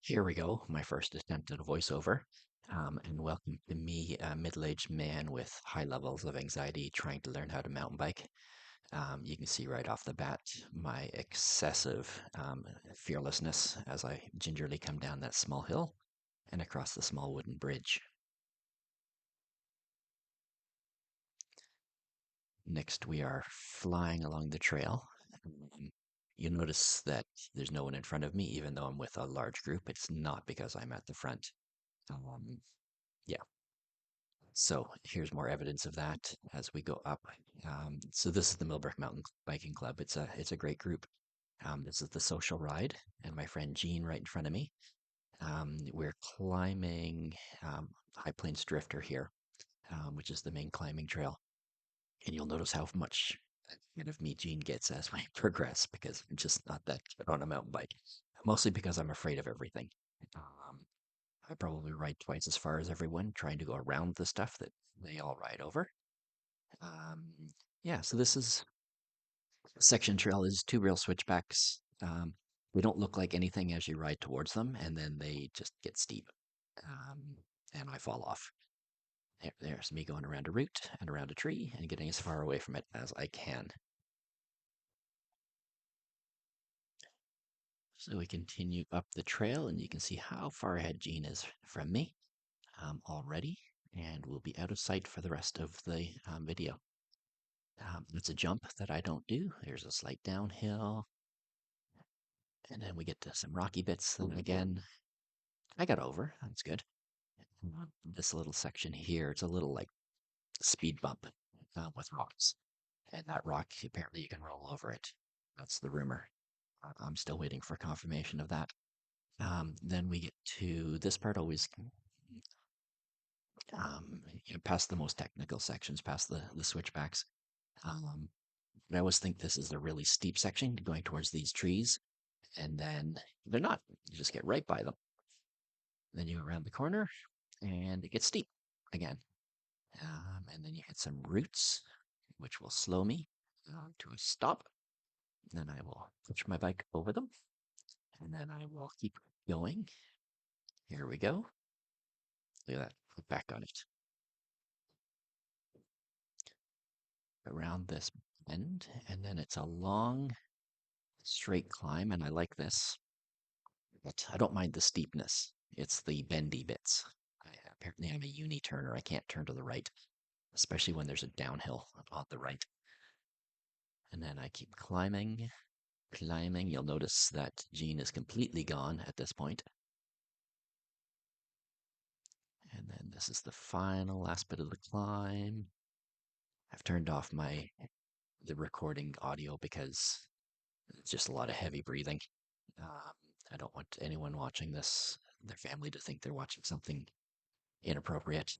Here we go, my first attempt at a voiceover. And welcome to me, a middle-aged man with high levels of anxiety trying to learn how to mountain bike. You can see right off the bat my excessive fearlessness as I gingerly come down that small hill and across the small wooden bridge. Next, we are flying along the trail. Um, you notice that there's no one in front of me, even though I'm with a large group. It's not because I'm at the front. Um, yeah, So here's more evidence of that as we go up. So this is the Millbrook Mountain Biking Club. It's a great group. This is the social ride, and my friend Jean right in front of me. We're climbing High Plains Drifter here, which is the main climbing trail. And you'll notice how much ahead of me Jean gets as we progress because I'm just not that good on a mountain bike. Mostly because I'm afraid of everything. Um, I probably ride twice as far as everyone, trying to go around the stuff that they all ride over. Um, yeah, so this is section trail is two real switchbacks. They don't look like anything as you ride towards them, and then they just get steep, um, and I fall off. There's me going around a root and around a tree and getting as far away from it as I can. So we continue up the trail, and you can see how far ahead Jean is from me already, and we'll be out of sight for the rest of the video. It's a jump that I don't do. There's a slight downhill, and then we get to some rocky bits. And again, I got over. That's good. This little section here, it's a little like speed bump with rocks. And that rock, apparently you can roll over it. That's the rumor. I'm still waiting for confirmation of that. Then we get to this part, always past the most technical sections, past the switchbacks. Um, I always think this is a really steep section going towards these trees, and then they're not. You just get right by them. Then you go around the corner, and it gets steep again. And then you hit some roots, which will slow me to a stop. Then I will push my bike over them, and then I will keep going. Here we go. Look at that. Put back on it. Around this bend, and then it's a long, straight climb, and I like this. But I don't mind the steepness. It's the bendy bits. Apparently, I'm a uni turner. I can't turn to the right, especially when there's a downhill on the right. And then I keep climbing, climbing. You'll notice that Jean is completely gone at this point. And then this is the final last bit of the climb. I've turned off the recording audio because it's just a lot of heavy breathing. Um, I don't want anyone watching this, their family, to think they're watching something inappropriate.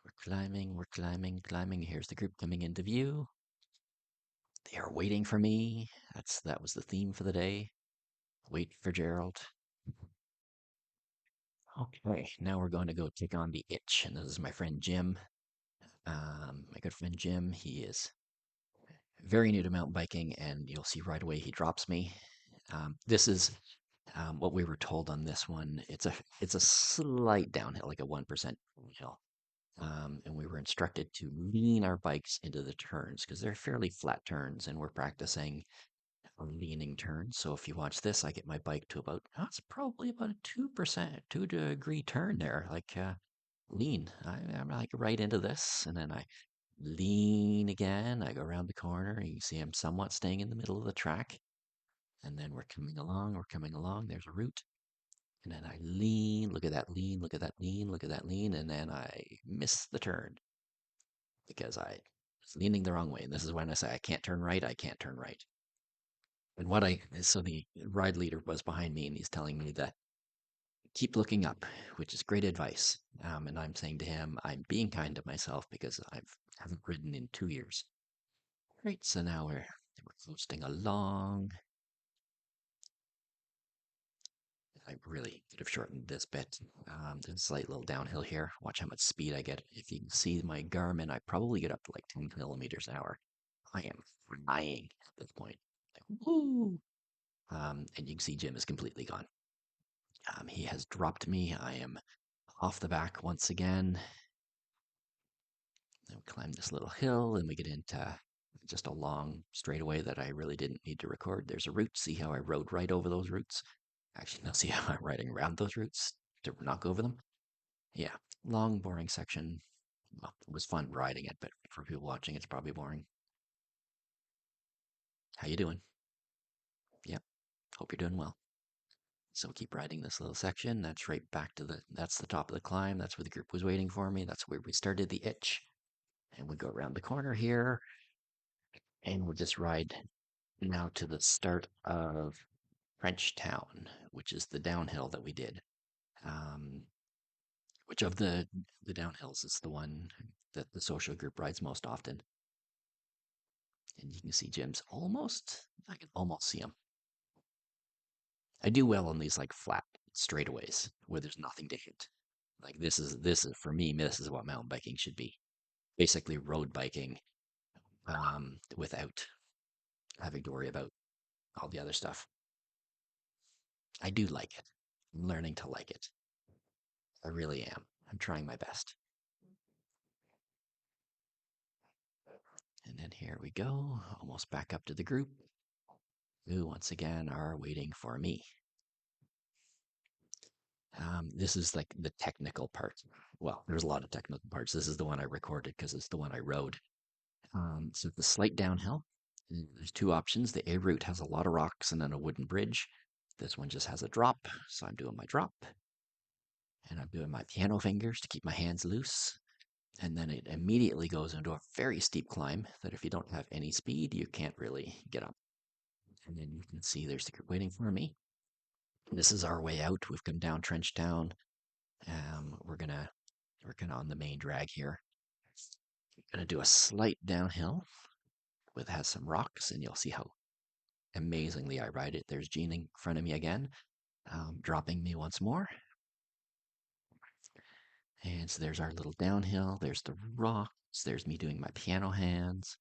We're climbing, we're climbing, climbing. Here's the group coming into view. They are waiting for me. That was the theme for the day. Wait for Gerald. Okay, now we're going to go take on the itch, and this is my friend Jim. My good friend Jim. He is very new to mountain biking, and you'll see right away he drops me. This is what we were told on this one. It's a slight downhill, like a 1% hill. And we were instructed to lean our bikes into the turns because they're fairly flat turns, and we're practicing a leaning turn. So if you watch this, I get my bike to it's probably about a 2%, 2 degree turn there, like lean. I'm like right into this, and then I lean again. I go around the corner. You can see I'm somewhat staying in the middle of the track. And then we're coming along, we're coming along. There's a root. And then I lean, look at that lean, look at that lean, look at that lean. And then I miss the turn because I was leaning the wrong way. And this is when I say I can't turn right, I can't turn right. And so the ride leader was behind me and he's telling me that keep looking up, which is great advice. And I'm saying to him, I'm being kind to myself because haven't ridden in 2 years. Right, so now we're coasting along. I really could have shortened this bit. There's a slight little downhill here. Watch how much speed I get. If you can see my Garmin, I probably get up to like 10 kilometers an hour. I am flying at this point. Like, woo! And you can see Jim is completely gone. He has dropped me. I am off the back once again. Then we climb this little hill and we get into just a long straightaway that I really didn't need to record. There's a route. See how I rode right over those routes? Actually, no, see how I'm riding around those routes to not go over them? Yeah, long, boring section. Well, it was fun riding it, but for people watching, it's probably boring. How you doing? Yep, hope you're doing well. So keep riding this little section. That's right back to that's the top of the climb. That's where the group was waiting for me. That's where we started the itch. And we go around the corner here and we'll just ride now to the start of French Town, which is the downhill that we did. Um, which of the downhills is the one that the social group rides most often? And you can see Jim's almost. I can almost see him. I do well on these like flat straightaways where there's nothing to hit. Like this is for me. This is what mountain biking should be. Basically, road biking without having to worry about all the other stuff. I do like it. I'm learning to like it. I really am. I'm trying my best. And then here we go, almost back up to the group, who once again are waiting for me. This is like the technical part. Well, there's a lot of technical parts. This is the one I recorded because it's the one I rode. So the slight downhill, there's two options. The A route has a lot of rocks and then a wooden bridge. This one just has a drop, so I'm doing my drop. And I'm doing my piano fingers to keep my hands loose. And then it immediately goes into a very steep climb that if you don't have any speed, you can't really get up. And then you can see there's the group waiting for me. This is our way out. We've come down Trench Town. We're gonna on the main drag here. Gonna do a slight downhill with has some rocks, and you'll see how amazingly I ride it. There's Jean in front of me again, dropping me once more. And so there's our little downhill. There's the rocks. There's me doing my piano hands.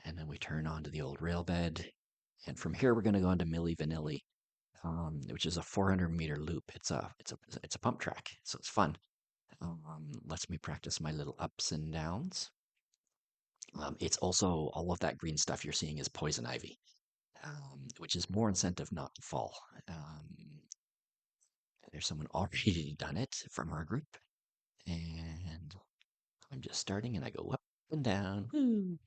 And then we turn onto the old rail bed. And from here, we're going to go into Milli Vanilli, which is a 400-meter loop. It's a pump track, so it's fun. Lets me practice my little ups and downs. It's also all of that green stuff you're seeing is poison ivy, which is more incentive not to fall. There's someone already done it from our group, and I'm just starting, and I go up and down. Woo!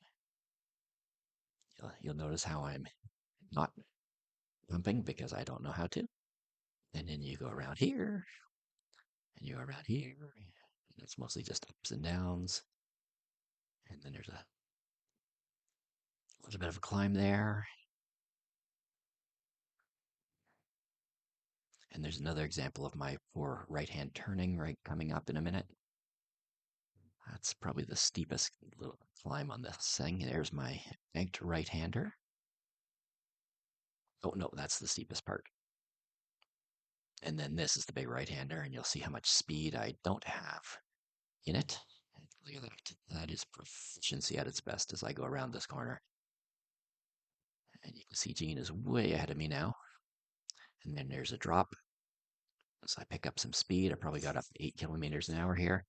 You'll notice how I'm not jumping because I don't know how to. And then you go around here, and you go around here. And it's mostly just ups and downs. And then there's a little bit of a climb there. And there's another example of my poor right hand turning right coming up in a minute. That's probably the steepest little climb on this thing. There's my banked right hander. Oh, no, that's the steepest part. And then this is the big right hander, and you'll see how much speed I don't have in it. Look at that. That is proficiency at its best as I go around this corner. And you can see Jean is way ahead of me now. And then there's a drop. So I pick up some speed. I probably got up to 8 kilometers an hour here.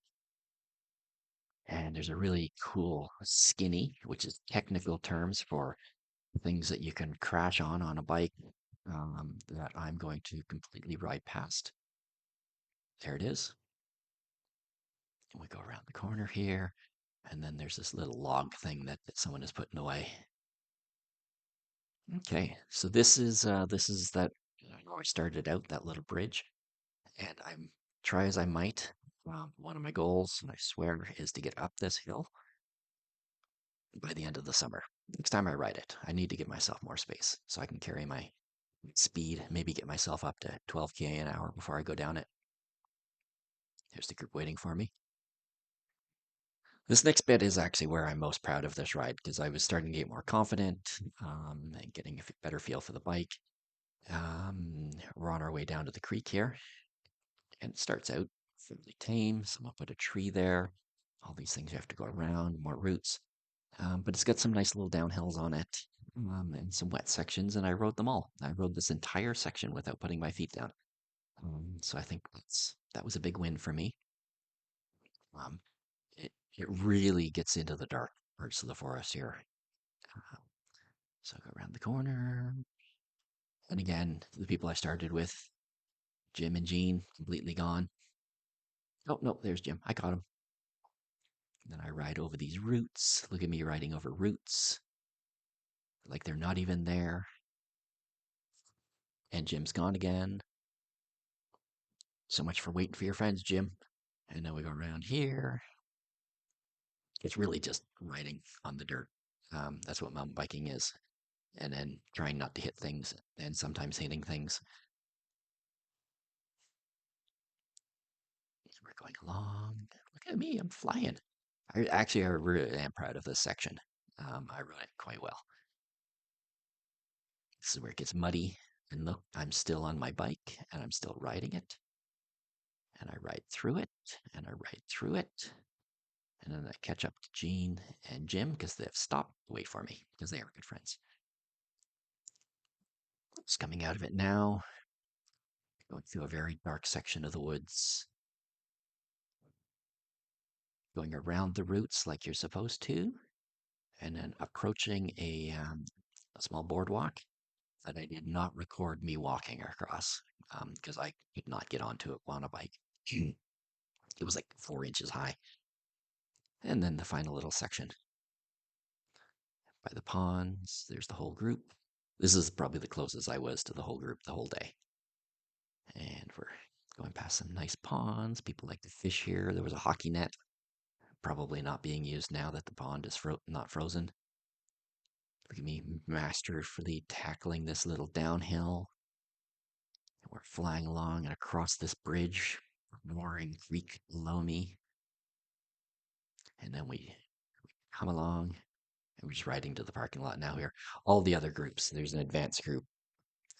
And there's a really cool skinny, which is technical terms for things that you can crash on a bike that I'm going to completely ride past. There it is. And we go around the corner here. And then there's this little log thing that someone is putting away. Okay, so this is that I started out that little bridge, and I'm try as I might. One of my goals, and I swear, is to get up this hill by the end of the summer. Next time I ride it, I need to give myself more space so I can carry my speed, maybe get myself up to 12 km an hour before I go down it. There's the group waiting for me. This next bit is actually where I'm most proud of this ride because I was starting to get more confident and getting a better feel for the bike. We're on our way down to the creek here, and it starts out fairly tame. Someone put a tree there. All these things you have to go around, more routes. But it's got some nice little downhills on it and some wet sections, and I rode them all. I rode this entire section without putting my feet down. So I think that was a big win for me. Um, it really gets into the dark parts of the forest here. Uh, so I go around the corner, and again, the people I started with, Jim and Jean, completely gone. Oh no, there's Jim. I caught him. Then I ride over these roots. Look at me riding over roots like they're not even there. And Jim's gone again. So much for waiting for your friends, Jim. And now we go around here. It's really just riding on the dirt. That's what mountain biking is. And then trying not to hit things and sometimes hitting things. We're going along. Look at me, I'm flying. I really am proud of this section. I rode it quite well. This is where it gets muddy. And look, I'm still on my bike and I'm still riding it. And I ride through it and I ride through it. And then I catch up to Jean and Jim because they've stopped to wait for me because they are good friends. It's coming out of it now, going through a very dark section of the woods, going around the roots like you're supposed to, and then approaching a small boardwalk that I did not record me walking across because I could not get onto it on a bike. It was like 4 inches high. And then the final little section by the ponds. There's the whole group. This is probably the closest I was to the whole group the whole day. And we're going past some nice ponds. People like to fish here. There was a hockey net, probably not being used now that the pond is not frozen. Look at me masterfully tackling this little downhill. And we're flying along and across this bridge, roaring creek below me. And then we come along and we're just riding to the parking lot now here. All the other groups, there's an advanced group,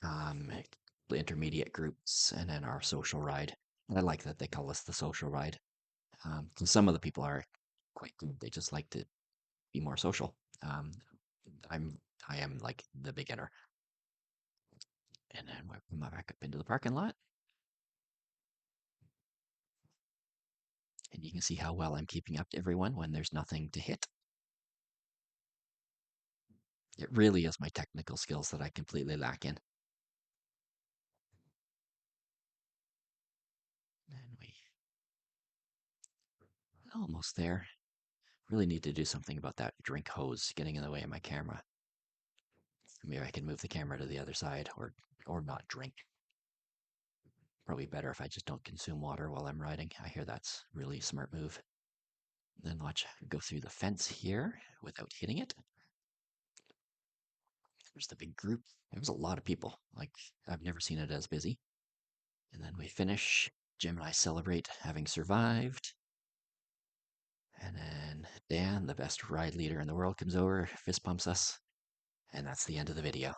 the intermediate groups, and then our social ride. And I like that they call us the social ride. Some of the people are quite good. They just like to be more social. Um, I'm I am like the beginner. And then we come back up into the parking lot, and you can see how well I'm keeping up to everyone when there's nothing to hit. It really is my technical skills that I completely lack in. And we almost there. Really need to do something about that drink hose getting in the way of my camera. Maybe I can move the camera to the other side or not drink. Probably better if I just don't consume water while I'm riding. I hear that's really a smart move. Then watch go through the fence here without hitting it. There's the big group. There was a lot of people. Like I've never seen it as busy. And then we finish. Jim and I celebrate having survived. And then Dan, the best ride leader in the world, comes over, fist pumps us. And that's the end of the video.